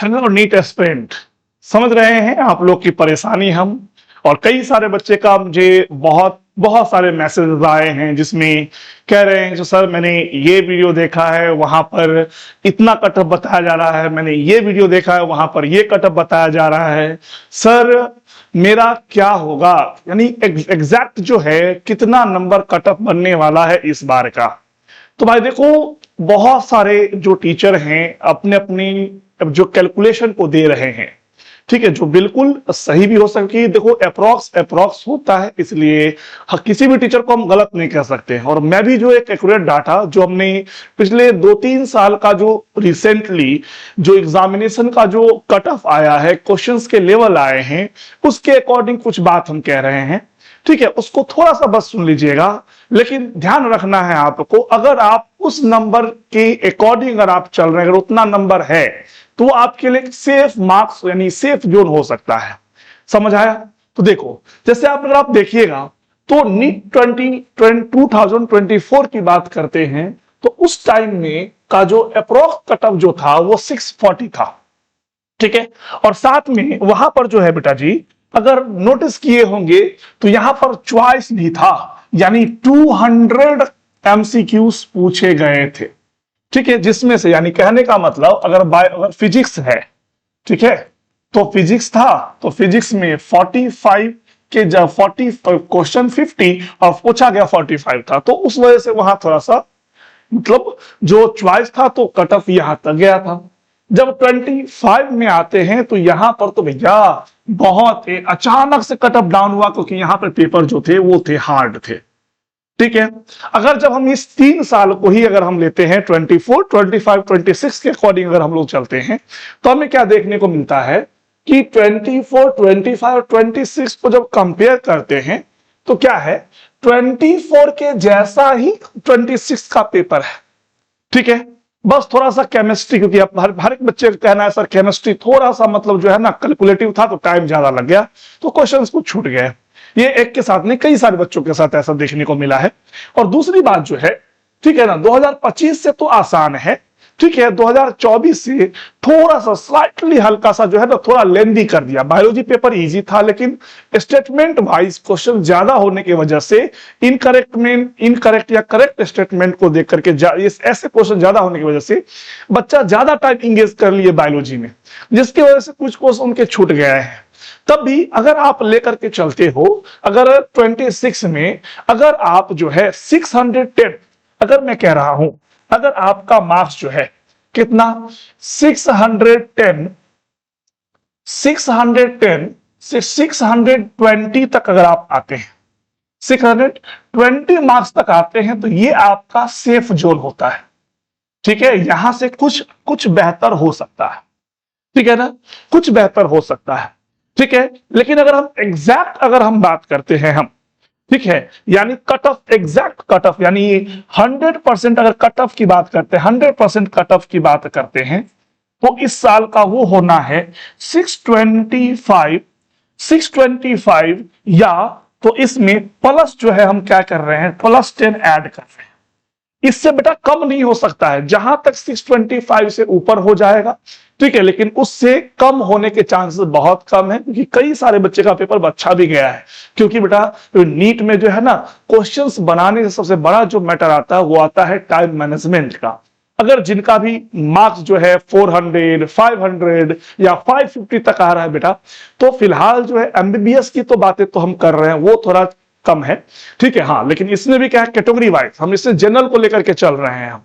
Hello NEET aspirant, समझ रहे हैं आप लोग की परेशानी हम। और कई सारे बच्चे का मुझे बहुत बहुत सारे मैसेजेस आए हैं जिसमें कह रहे हैं जो सर मैंने ये वीडियो देखा है वहां पर इतना कटअप बताया जा रहा है, मैंने ये वीडियो देखा है वहां पर ये कटअप बताया जा रहा है, सर मेरा क्या होगा। यानी एग्जैक्ट जो है कितना नंबर कटअप बनने वाला है इस बार का। तो भाई देखो, बहुत सारे जो टीचर हैं अपने अपनी जो कैलकुलेशन को दे रहे हैं, ठीक है, जो बिल्कुल सही भी हो सकती। देखो अप्रोक्स होता है, इसलिए किसी भी टीचर को हम गलत नहीं कह सकते। और मैं भी जो एक एक्यूरेट डाटा जो हमने पिछले 2-3 साल का जो रिसेंटली जो एग्जामिनेशन का जो कट ऑफ आया है, क्वेश्चंस के लेवल आए हैं, उसके अकॉर्डिंग कुछ बात हम कह रहे हैं, ठीक है। उसको थोड़ा सा बस सुन लीजिएगा, लेकिन ध्यान रखना है आपको, अगर आप उस नंबर के अकॉर्डिंग अगर आप चल रहे हैं, अगर उतना नंबर है तो आपके लिए सेफ मार्क्स यानी सेफ जोन हो सकता है। समझ आया? तो देखो, जैसे अगर आप देखिएगा तो नीट 2024 की बात करते हैं तो उस टाइम में का जो अप्रोक्स कटऑफ जो था वो 640 था, ठीक है। और साथ में वहां पर जो है बेटा जी, अगर नोटिस किए होंगे तो यहां पर चॉइस भी था, यानी 200 एमसीक्यूज पूछे गए थे, ठीक है। जिसमें से यानी कहने का मतलब अगर फिजिक्स है, ठीक है, तो फिजिक्स था तो फिजिक्स में 45 के जब 40 क्वेश्चन 50 और पूछा गया 45 था, तो उस वजह से वहां थोड़ा सा मतलब जो चॉइस था तो कट ऑफ यहां तक गया था। जब 25 में आते हैं तो यहां पर तो भैया बहुत अचानक से कट ऑफ डाउन हुआ, क्योंकि यहां पर पेपर जो थे वो थे हार्ड थे, ठीक है। अगर जब हम इस 3 साल को ही अगर हम लेते हैं 24, 25, 26 के अकॉर्डिंग अगर हम लोग चलते हैं तो हमें क्या देखने को मिलता है कि 24, 25 और 26 को जब कंपेयर करते हैं तो क्या है, 24 के जैसा ही 26 का पेपर है, ठीक है। बस थोड़ा सा केमिस्ट्री, क्योंकि अब हर एक बच्चे का कहना है सर केमिस्ट्री थोड़ा सा मतलब जो है ना कैलकुलेटिव था तो टाइम ज्यादा लग गया तो क्वेश्चंस कुछ छूट गए। ये एक के साथ नहीं, कई सारे बच्चों के साथ ऐसा देखने को मिला है। और दूसरी बात जो है, ठीक है ना, 2025 से तो आसान है, ठीक है, 2024 से थोड़ा सा स्लाइटली हल्का सा जो है ना थोड़ा लेंदी कर दिया। बायोलॉजी पेपर इजी था, लेकिन स्टेटमेंट वाइज क्वेश्चन ज्यादा होने की वजह से इनकरेक्ट या करेक्ट स्टेटमेंट को देख करके ऐसे क्वेश्चन ज्यादा होने की वजह से बच्चा ज्यादा टाइम इंगेज कर लिए बायोलॉजी में, जिसकी वजह से कुछ क्वेश्चन उनके छूट गए हैं। तब भी अगर आप लेकर के चलते हो, अगर 26 में अगर आप जो है 610, अगर मैं कह रहा हूं अगर आपका मार्क्स जो है कितना 610 से 620 तक अगर आप आते हैं, 620 मार्क्स तक आते हैं तो ये आपका सेफ जोन होता है, ठीक है। यहां से कुछ बेहतर हो सकता है, ठीक है ना, कुछ बेहतर हो सकता है, ठीक है। लेकिन अगर हम एग्जैक्ट अगर हम बात करते हैं हम, ठीक है, यानी cut off exact cut off यानी 100% अगर कट ऑफ की बात करते हैं, 100% कट ऑफ की बात करते हैं तो इस साल का वो होना है 625 या तो इसमें प्लस जो है हम क्या कर रहे हैं +10 ऐड कर रहे हैं। इससे बेटा कम नहीं हो सकता है, जहां तक 625 से ऊपर हो जाएगा, ठीक है, लेकिन उससे कम होने के चांसेस बहुत कम है, क्योंकि कई सारे बच्चे का पेपर अच्छा भी गया है। क्योंकि बेटा नीट में जो है ना क्वेश्चंस बनाने से सबसे बड़ा जो मैटर आता है वो आता है टाइम मैनेजमेंट का। अगर जिनका भी मार्क्स जो है 400, 500 या 550 तक आ रहा है बेटा, तो फिलहाल जो है एमबीबीएस की तो बातें तो हम कर रहे हैं वो थोड़ा कम है, ठीक है। हाँ, लेकिन इसमें भी क्या है, कैटेगरी वाइज हम इससे जनरल को लेकर के चल रहे हैं, हम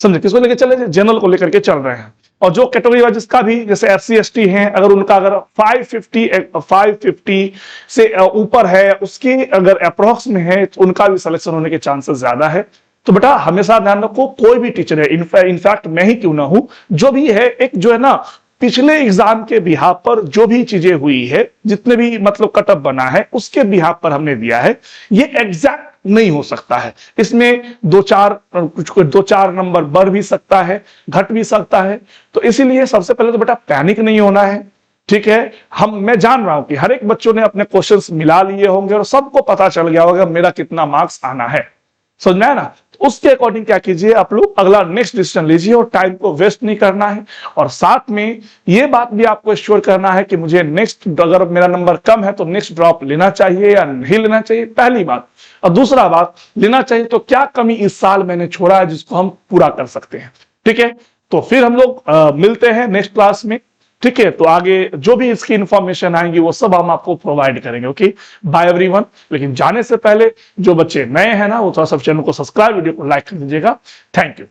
समझे किसको लेकर चले, जनरल को लेकर के चल रहे हैं। और जो कैटेगरी वाइज जिसका भी जैसे SC ST हैं, अगर उनका अगर 550 से ऊपर है, उसकी अगर अप्रोक्स में है तो उनका भी सिलेक्शन होने के चांसेस ज्यादा है। तो बेटा हमेशा ध्यान रखो, कोई भी टीचर है, इनफैक्ट मैं ही क्यों ना हूं, जो भी है एक जो है ना पिछले एग्जाम के बिहाफ पर जो भी चीजें हुई है, जितने भी मतलब कटअप बना है उसके बिहाफ पर हमने दिया है। ये एग्जैक्ट नहीं हो सकता है, इसमें 2-4 नंबर बढ़ भी सकता है, घट भी सकता है। तो इसीलिए सबसे पहले तो बेटा पैनिक नहीं होना है, ठीक है। मैं जान रहा हूं कि हर एक बच्चों ने अपने क्वेश्चंस मिला लिए होंगे और सबको पता चल गया होगा मेरा कितना मार्क्स आना है, समझ में आया ना। उसके अकॉर्डिंग क्या कीजिए, आप लोग अगला नेक्स्ट डिसीजन लीजिए और टाइम को वेस्ट नहीं करना है। और साथ में ये बात भी आपको श्योर करना है कि मुझे नेक्स्ट, अगर मेरा नंबर कम है तो नेक्स्ट ड्रॉप लेना चाहिए या नहीं लेना चाहिए, पहली बात। और दूसरा बात, लेना चाहिए तो क्या कमी इस साल मैंने छोड़ा है जिसको हम पूरा कर सकते हैं। ठीक है, तो फिर हम लोग मिलते हैं नेक्स्ट क्लास में। ठीक है, तो आगे जो भी इसकी इंफॉर्मेशन आएंगी वो सब हम आपको प्रोवाइड करेंगे। Okay, bye everyone. लेकिन जाने से पहले जो बच्चे नए हैं ना, वो थोड़ा सा चैनल को सब्सक्राइब, वीडियो को लाइक कर दीजिएगा। Thank you.